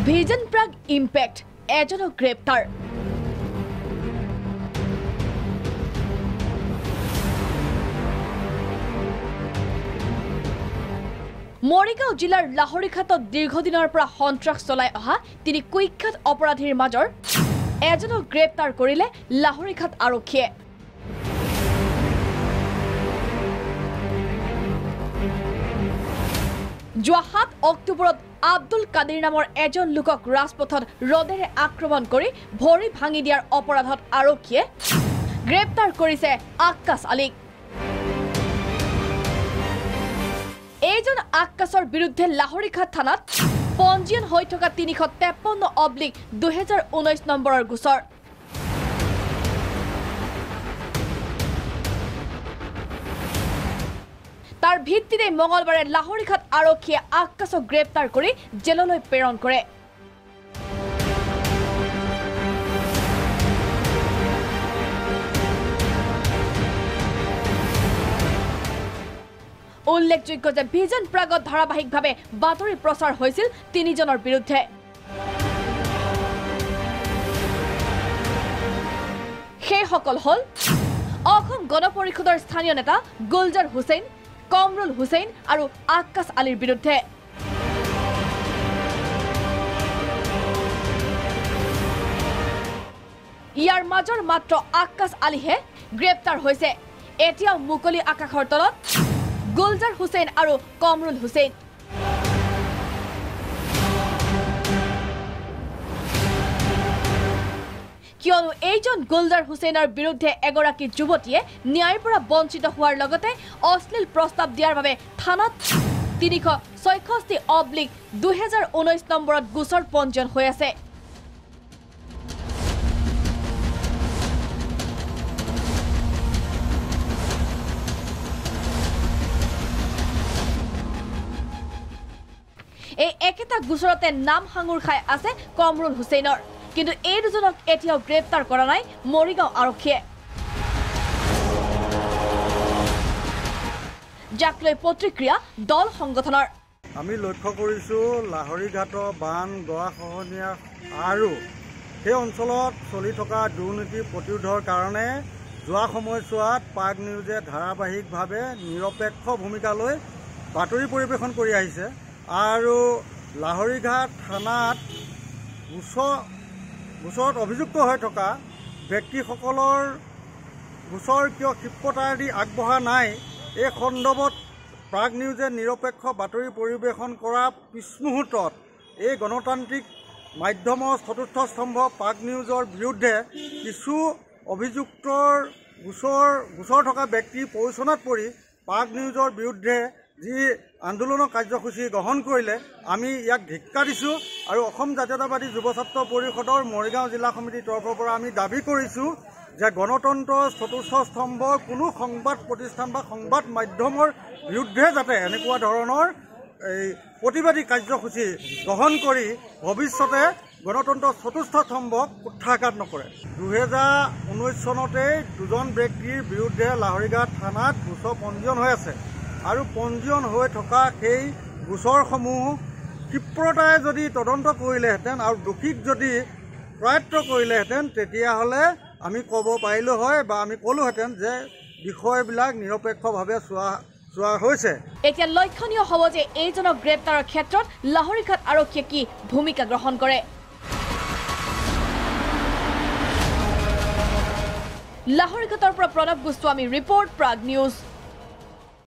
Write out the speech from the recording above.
vision Prag impact এজনক গ্ৰেপ্তাৰ মৰিগাঁও জিলাৰ লাহৰীঘাটত দীৰ্ঘদিনৰ পৰা সন্ত্ৰাস চলাই অহা তিনি কুখ্যাত অপৰাধীৰ মাজৰ এজনক গ্ৰেপ্তাৰ কৰিলে লাহৰীঘাট আৰক্ষীয়ে যোৱা 7 অক্টোবৰত আব্দুল কাদিৰ নামৰ এজন লোকক ৰাজপথত ৰদেৰে আক্ৰমণ কৰি ভৰি ভাঙি দিয়াৰ অপৰাধত আৰক্ষীয়ে গ্ৰেপ্তাৰ কৰিছে আক্কাছ আলীক এইজন আক্কাছৰ বিৰুদ্ধে লাহৰীঘাট থানাত পঞ্জীয়ন হৈ থকা 353/2019 নম্বৰৰ গোচৰ তাৰ ভিত্তিতে মঙলবাৰে লাহৰীঘাট আৰক্ষীয়ে আক্কাছক গ্ৰেপ্তাৰ কৰি জেললৈ প্ৰেৰণ কৰে উল্লেখযোগ্য যে ভিজন প্ৰাগত ধাৰাবাহিকভাৱে বাতৰি প্ৰচাৰ হৈছিল তিনিজনৰ বিৰুদ্ধে সেইসকল হল অসম গণ পৰিষদৰ স্থানীয় নেতা গুলজাৰ হুছেইন কমৰুল হুছেইন আৰু আক্কাছ আলীৰ বিৰুদ্ধে ইয়াৰ মাজৰ মাত্ৰ আক্কাছ আলীহে গ্ৰেপ্তাৰ হৈছে এতিয়াও মুকলি আকাশৰ তলত গুলজাৰ হুছেইন আৰু কমৰুল হুছেইন কিয়নো এইজন গুলজাৰ হুছেইনৰ বিৰুদ্ধে এগৰাকী যুৱতীয়ে ন্যায়ৰ পৰা বঞ্চিত হোৱাৰ লগতে অশ্লীল প্ৰস্তাৱ দিয়াৰ বাবে থানাত 366/2019 নম্বৰত গোচৰ পঞ্জীয়ন হৈ আছে এই একেটা গোচৰতে নাম হাঙুৰ খাই আছে কমৰুল হুছেইনৰ কিন্তু এই দুজনক এতিয়াও গ্ৰেপ্তাৰ কৰা নাই মৰিগাঁও আৰক্ষীয়ে যাক লৈ প্ৰতিক্ৰিয়া দল সংগঠনৰ আমি লক্ষ্য কৰিছোঁ লাহৰীঘাটৰ বান গৰাখহনীয়া আৰু সেই অঞ্চলত চলি থকা দুৰ্নীতি প্ৰতিৰোধৰ কাৰণে যোৱা সময়ছোৱাত প্ৰাগ নিউজে ধাৰাবাহিকভাৱে নিৰপেক্ষ ভূমিকা লৈ বাতৰি পৰিৱেশন কৰি আহিছে আৰু লাহৰীঘাট থানাত গোচৰত অভিযুক্ত হৈ থকা ব্যক্তিসকলৰ গোচৰ কিয় ক্ষিপ্ৰতাৰে আগবঢ়া নাই এই সন্দৰ্ভত প্ৰাগ নিউজে নিৰপেক্ষ বাতৰি পৰিৱেশন কৰা পিছমুহূৰ্তত এই গণতান্ত্ৰিক মাধ্যমৰ চতুৰ্থ স্তম্ভ প্ৰাগ নিউজৰ বিৰুদ্ধে কিছু অভিযুক্তৰ গোচৰ থকা ব্যক্তিৰ প্ৰৰোচনাত পৰি প্ৰাগ নিউজৰ বিৰুদ্ধে যি আন্দোলনৰ কাৰ্যসূচী গ্ৰহণ কৰিলে আমি ইয়াক ধিক্কাৰ দিছোঁ আৰু অসম জাতীয়তাবাদী যুৱ ছাত্ৰ পৰিষদৰ মৰিগাঁও জিলা সমিতিৰ তৰফৰ পৰা আমি দাবী কৰিছোঁ যে গণতন্ত্ৰৰ চতুৰ্থ স্তম্ভৰ কোনো সংবাদ প্ৰতিষ্ঠান বা সংবাদ মাধ্যমৰ বিৰুদ্ধে যাতে এনেকুৱা ধৰণৰ এই প্ৰতিবাদী কাৰ্যসূচী গ্ৰহণ কৰি ভৱিষ্যতে গণতন্ত্ৰৰ চতুৰ্থ স্তম্ভক কুঠাঘাত নকৰে 2019 চনতেই দুজন ব্যক্তিৰ বিৰুদ্ধে লাহৰীঘাট থানাত গোচৰ পঞ্জীয়ন হৈ আছে আৰু পঞ্জীয়ন হৈ থকা সেই গোচৰসমূহ ক্ষিপ্ৰতাৰে যদি তদন্ত কৰিলেহেঁতেন আৰু দোষীক যদি প্ৰয়াত্ত কৰিলেহেঁতেন তেতিয়াহ'লে আমি ক'ব পাৰিলোঁ হয় বা আমি ক'লোহেঁতেন যে বিষয়বিলাক নিৰপেক্ষভাৱে চোৱা হৈছে এতিয়া লক্ষণীয় হ'ব যে এইজনক গ্ৰেপ্তাৰৰ ক্ষেত্ৰত লাহৰীঘাট আৰক্ষীয়ে কি ভূমিকা গ্ৰহণ কৰে লাহৰীঘাটৰ পৰা প্ৰণৱ গোস্বামী ৰিপৰ্ট প্ৰাগ নিউজ